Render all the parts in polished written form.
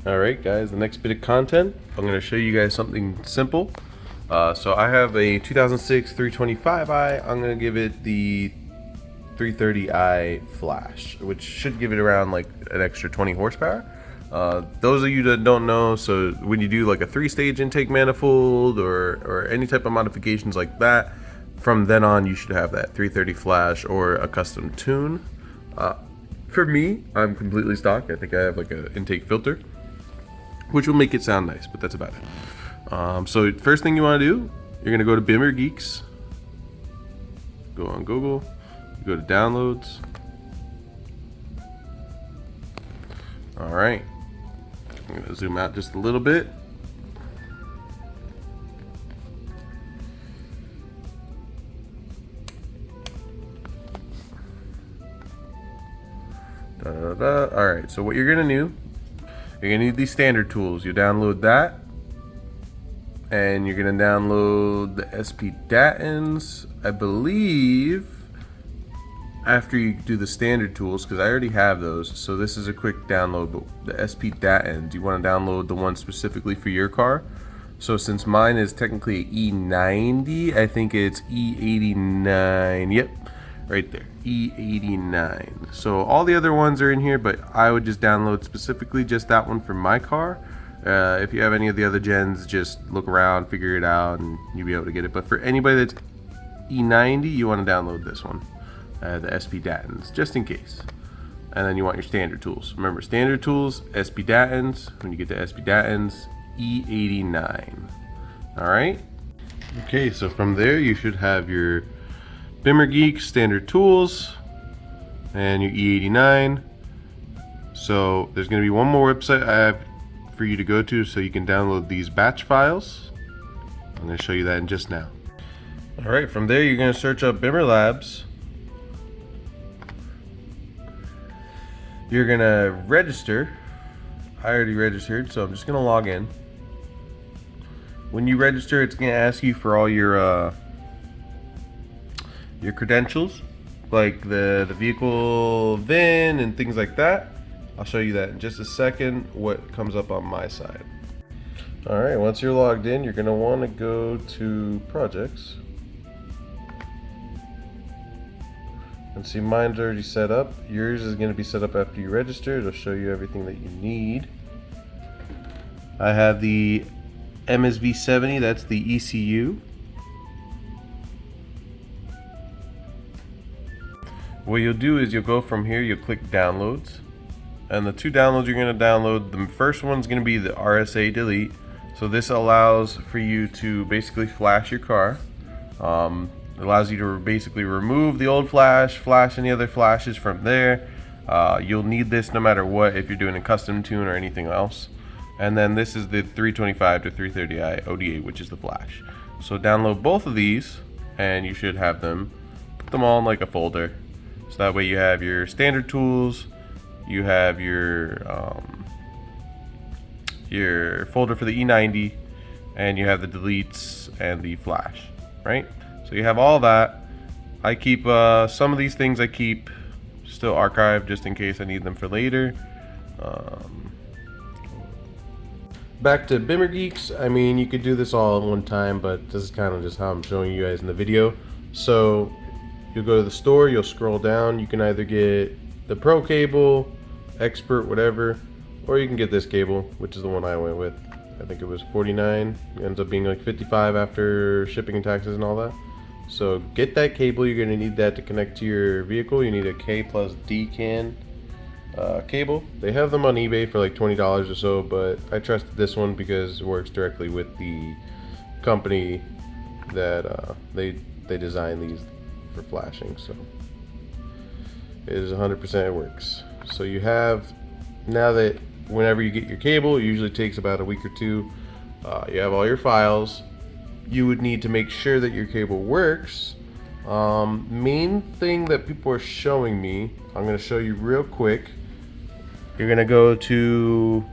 Alright guys, the next bit of content, I'm going to show you guys something simple. So I have a 2006 325i, I'm going to give it the 330i flash, which should give it around like an extra 20 horsepower. Those of you that don't know, so when you do like a 3-stage intake manifold or any type of modifications like that, from then on you should have that 330 flash or a custom tune. For me, I'm completely stock. I think I have like an intake filter, which will make it sound nice, but that's about it. So first thing you want to do, you're gonna go to BMW Geeks, go on Google, go to downloads. All right, I'm gonna zoom out just a little bit. All right, so what you're gonna do, you're gonna need these standard tools. You download that, and you're gonna download the SP Datins, I believe, after you do the standard tools, because I already have those. So this is a quick download, but the SP Datins, you want to download the one specifically for your car. So since mine is technically E90, I think it's E89. Yep, right there, E89. So all the other ones are in here, but I would just download specifically just that one for my car. If you have any of the other gens, just look around, figure it out, and you'll be able to get it. But for anybody that's E90, you want to download this one, the SP Datins, just in case. And then you want your standard tools. Remember, standard tools, SP Datins. When you get to SP Datins, E89. All right. Okay, so from there you should have your BMW Geek standard tools and your E89. So there's going to be one more website I have for you to go to so you can download these batch files. I'm going to show you that in just now. All right, from there you're going to search up Bimmer Labs. You're going to register. I already registered, so I'm just going to log in. When you register, it's going to ask you for all your credentials, like the vehicle VIN and things like that. I'll show you that in just a second, what comes up on my side. Alright, once you're logged in, you're going to want to go to projects. And see, mine's already set up. Yours is going to be set up after you register. It'll show you everything that you need. I have the MSV70, that's the ECU. What you'll do is you'll go from here, you'll click downloads, and the two downloads you're going to download, the first one's going to be the RSA delete. So this allows for you to basically flash your car. It allows you to basically remove the old flash any other flashes from there. You'll need this no matter what, if you're doing a custom tune or anything else. And then this is the 325 to 330i ODA, which is the flash. So download both of these and you should have them, put them all in like a folder. So that way you have your standard tools, you have your folder for the E90, and you have the deletes and the flash, right? So you have all that. I keep some of these things I keep still archived just in case I need them for later. Back to Bimmer Geeks. I mean, you could do this all at one time, but this is kind of just how I'm showing you guys in the video. So you'll go to the store, you'll scroll down, you can either get the Pro cable, Expert, whatever, or you can get this cable, which is the one I went with. I think it was 49, it ends up being like 55 after shipping and taxes and all that. So get that cable, you're gonna need that to connect to your vehicle. You need a K plus D can cable. They have them on eBay for like $20 or so, but I trusted this one because it works directly with the company that they design these for flashing. So it is 100%, it works. So you have, now that whenever you get your cable, it usually takes about a week or two. You have all your files. You would need to make sure that your cable works. Main thing that people are showing me, I'm going to show you real quick. You're going to go to,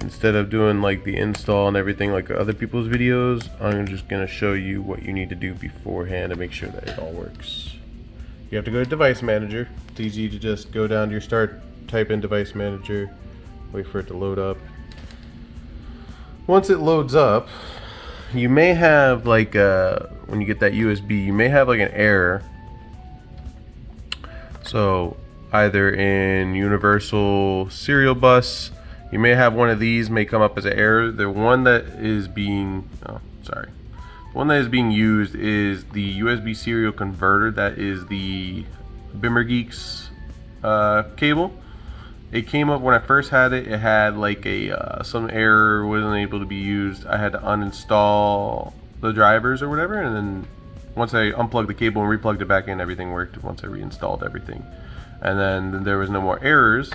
instead of doing like the install and everything like other people's videos, I'm just going to show you what you need to do beforehand to make sure that it all works. You have to go to Device Manager. It's easy to just go down to your Start type in device manager, wait for it to load up. Once it loads up, you may have like when you get that USB, you may have like an error. So either in universal serial bus, you may have one of these may come up as an error. The one that is being one that is being used is the USB serial converter. That is the Bimmer Geeks cable. It came up when I first had it. It had like a some error, wasn't able to be used. I had to uninstall the drivers or whatever, and then once I unplugged the cable and replugged it back in, everything worked once I reinstalled everything. And then there was no more errors.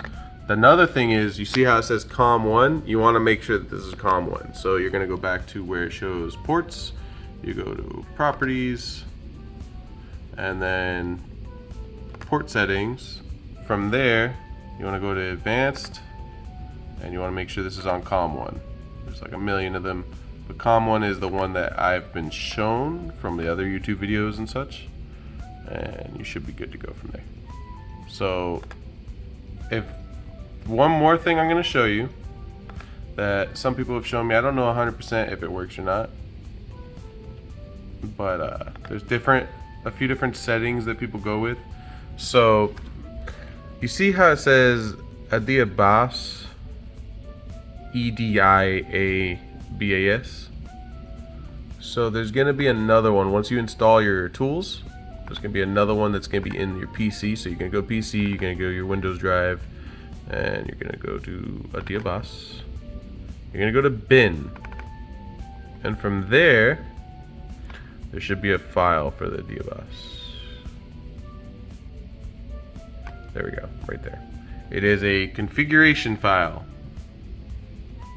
Another thing is, you see how it says COM1? You want to make sure that this is COM1. So you're going to go back to where it shows ports. You go to properties, and then port settings. From there, you want to go to advanced, and you want to make sure this is on COM1. There's like a million of them, but COM1 is the one that I've been shown from the other YouTube videos and such, and you should be good to go from there. So if one more thing I'm going to show you that some people have shown me, I don't know 100% if it works or not, but there's a few different settings that people go with. So you see how it says Adiabas, EDIABAS? So there's going to be another one. Once you install your tools, there's going to be another one that's going to be in your PC. So you're going to go PC, you're going to go your Windows drive, and you're going to go to Adiabas. You're going to go to bin. And from there should be a file for the Adiabas. There we go, right there. It is a configuration file.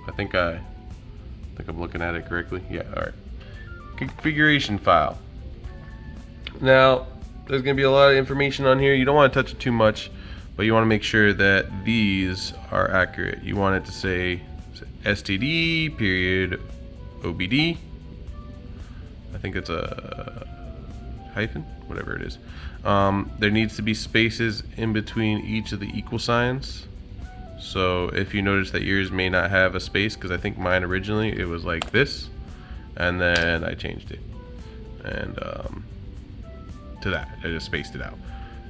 I think I'm looking at it correctly. Yeah, all right. Configuration file. Now, there's gonna be a lot of information on here. You don't want to touch it too much, but you want to make sure that these are accurate. You want it to say STD period OBD. I think it's a hyphen, whatever it is. There needs to be spaces in between each of the equal signs. So if you notice that yours may not have a space, because I think mine originally it was like this, and then I changed it and to that. I just spaced it out.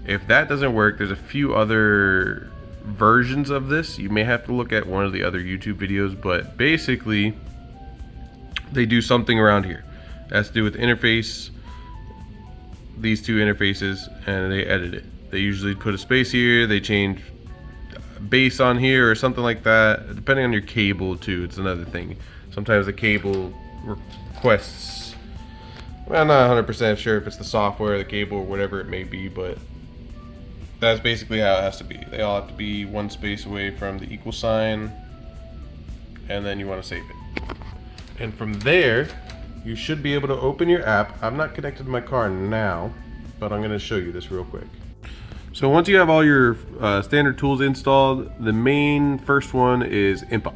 If that doesn't work, there's a few other versions of this. You may have to look at one of the other YouTube videos, but basically they do something around here. It has to do with interface, these two interfaces, and they edit it. They usually put a space here, they change base on here or something like that, depending on your cable too. It's another thing. Sometimes the cable requests, well, I'm not 100% sure if it's the software, the cable, or whatever it may be, but that's basically how it has to be. They all have to be one space away from the equal sign, and then you want to save it. And from there, you should be able to open your app. I'm not connected to my car now, but I'm going to show you this real quick. So once you have all your standard tools installed, the main first one is Impa.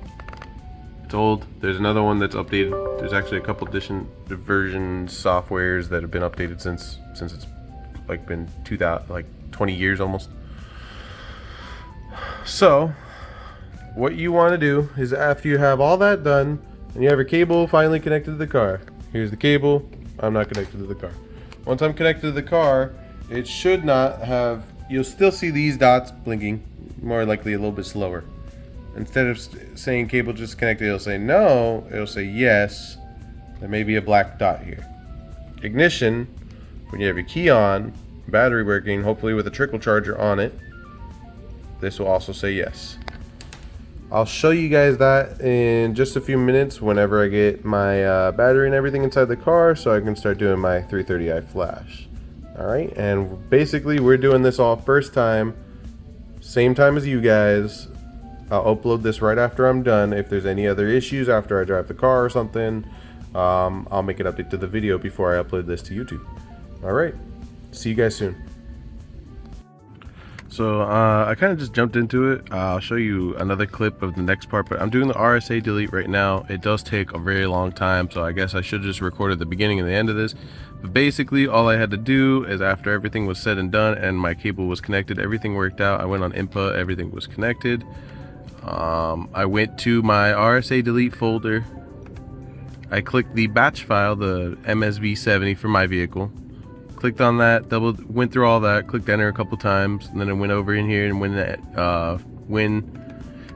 It's old. There's another one that's updated. There's actually a couple different version softwares that have been updated since it's like been 2000, like 20 years almost. So what you want to do is, after you have all that done and you have your cable finally connected to the car, here's the cable. I'm not connected to the car. Once I'm connected to the car, it should not have, you'll still see these dots blinking, more likely a little bit slower. Instead of saying cable just connected, it'll say no, it'll say yes. There may be a black dot here. Ignition, when you have your key on, battery working, hopefully with a trickle charger on it, this will also say yes. I'll show you guys that in just a few minutes whenever I get my battery and everything inside the car, so I can start doing my 330i flash. Alright, and basically we're doing this all first time, same time as you guys. I'll upload this right after I'm done. If there's any other issues after I drive the car or something, I'll make an update to the video before I upload this to YouTube. Alright, see you guys soon. So I kind of just jumped into it. I'll show you another clip of the next part, but I'm doing the RSA delete right now. It does take a very long time, so I guess I should just record the beginning and the end of this. But basically all I had to do is, after everything was said and done and my cable was connected, everything worked out. I went on input, everything was connected. I went to my RSA delete folder. I clicked the batch file, the MSV70 for my vehicle. Clicked on that, went through all that, clicked enter a couple times, and then I went over in here and win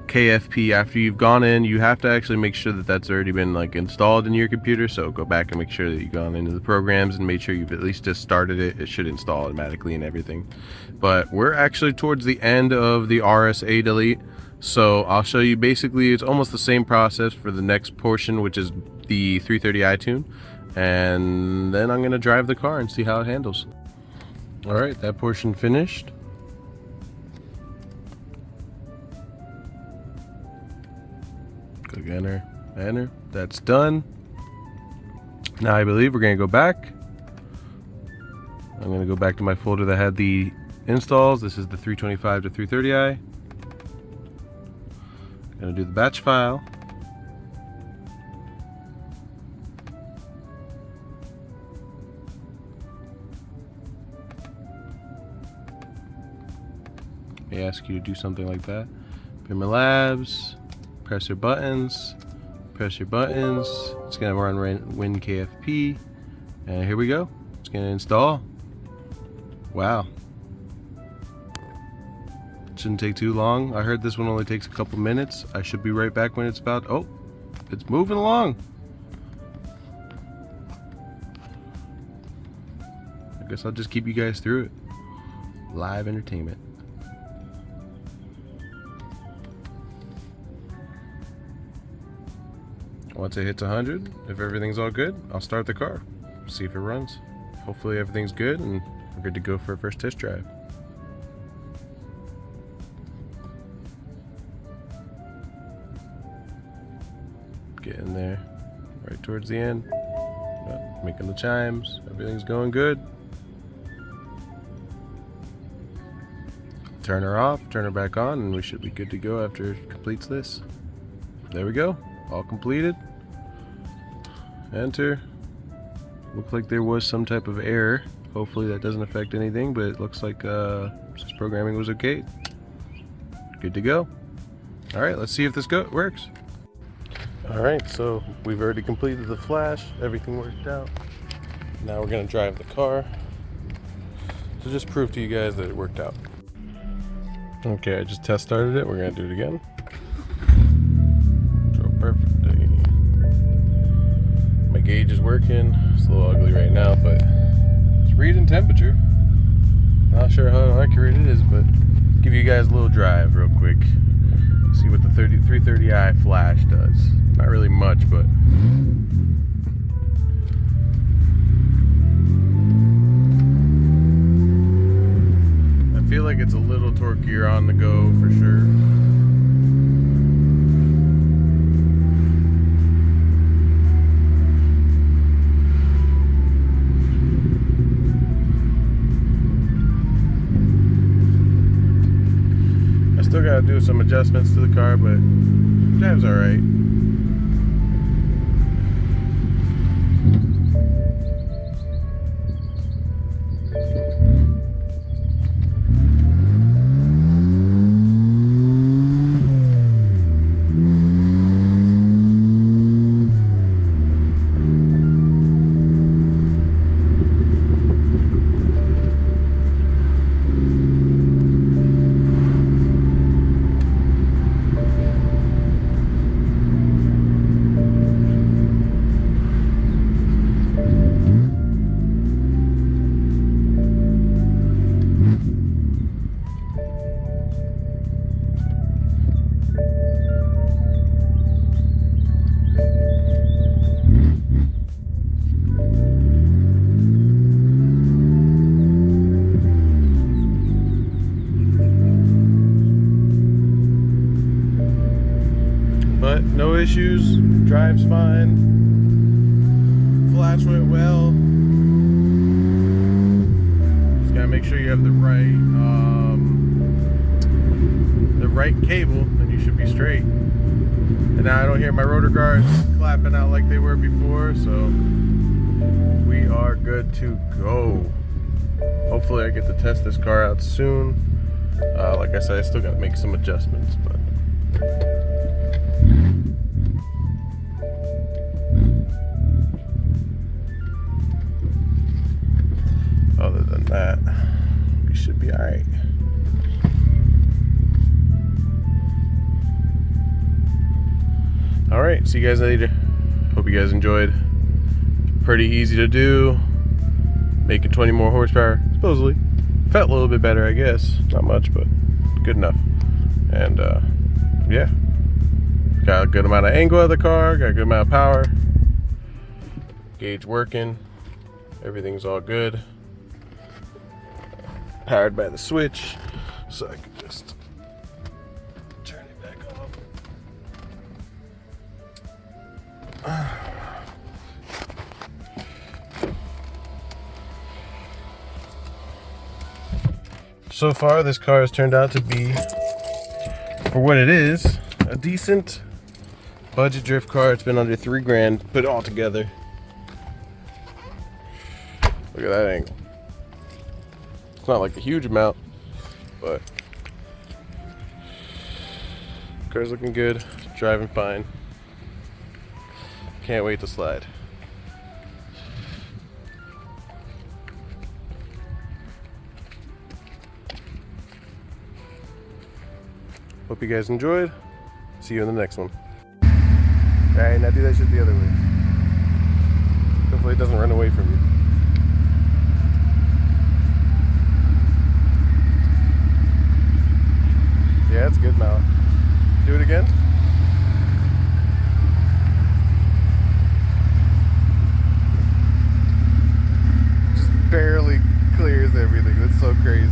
KFP. After you've gone in, you have to actually make sure that that's already been like installed in your computer. So go back and make sure that you've gone into the programs and made sure you've at least just started it. It should install automatically and everything. But we're actually towards the end of the RSA delete. So I'll show you. Basically, it's almost the same process for the next portion, which is the 330i tune. And then I'm gonna drive the car and see how it handles. All right, that portion finished. Click enter, enter. That's done. Now I believe we're gonna go back. I'm gonna go back to my folder that had the installs. This is the 325 to 330i. Gonna do the batch file. They ask you to do something like that. Pimmer Labs, press your buttons, press your buttons. It's gonna run win KFP, and here we go. It's gonna install. Wow. Shouldn't take too long. I heard this one only takes a couple minutes. I should be right back when it's about. Oh, it's moving along. I guess I'll just keep you guys through it. Live entertainment. Once it hits 100, if everything's all good, I'll start the car, see if it runs. Hopefully everything's good and we're good to go for our first test drive. Getting there, right towards the end. Making the chimes, everything's going good. Turn her off, turn her back on, and we should be good to go after it completes this. There we go. All completed. Enter. Looked like there was some type of error. Hopefully that doesn't affect anything, but it looks like this programming was okay. Good to go. Alright, let's see if this works. Alright, so we've already completed the flash. Everything worked out. Now we're going to drive the car to just prove to you guys that it worked out. Okay, I just test started it. We're going to do it again. Perfectly. My gauge is working. It's a little ugly right now, but it's reading temperature. Not sure how accurate it is, but give you guys a little drive real quick. See what the 330i flash does. Not really much, but I feel like it's a little torquier on the go for sure. Still gotta do some adjustments to the car, but drive's alright. But no issues, drives fine, flash went well. Just gotta make sure you have the right right cable, and you should be straight. And now I don't hear my rotor guards clapping out like they were before, so we are good to go. Hopefully I get to test this car out soon. Like I said, I still gotta make some adjustments, but other than that, we should be alright. Alright, see you guys later. Hope you guys enjoyed. Pretty easy to do. Making 20 more horsepower, supposedly. Felt a little bit better, I guess. Not much, but good enough. And yeah, got a good amount of angle of the car, got a good amount of power. Gauge working. Everything's all good. Powered by the switch, so I can just turn it back off. So far, this car has turned out to be, for what it is, a decent budget drift car. It's been under $3 grand put all together. Look at that angle. It's not like a huge amount, but car's looking good, driving fine. Can't wait to slide. Hope you guys enjoyed. See you in the next one. Alright, now do that shit the other way. Hopefully it doesn't run away from you. Yeah, it's good now. Do it again. Just barely clears everything. That's so crazy.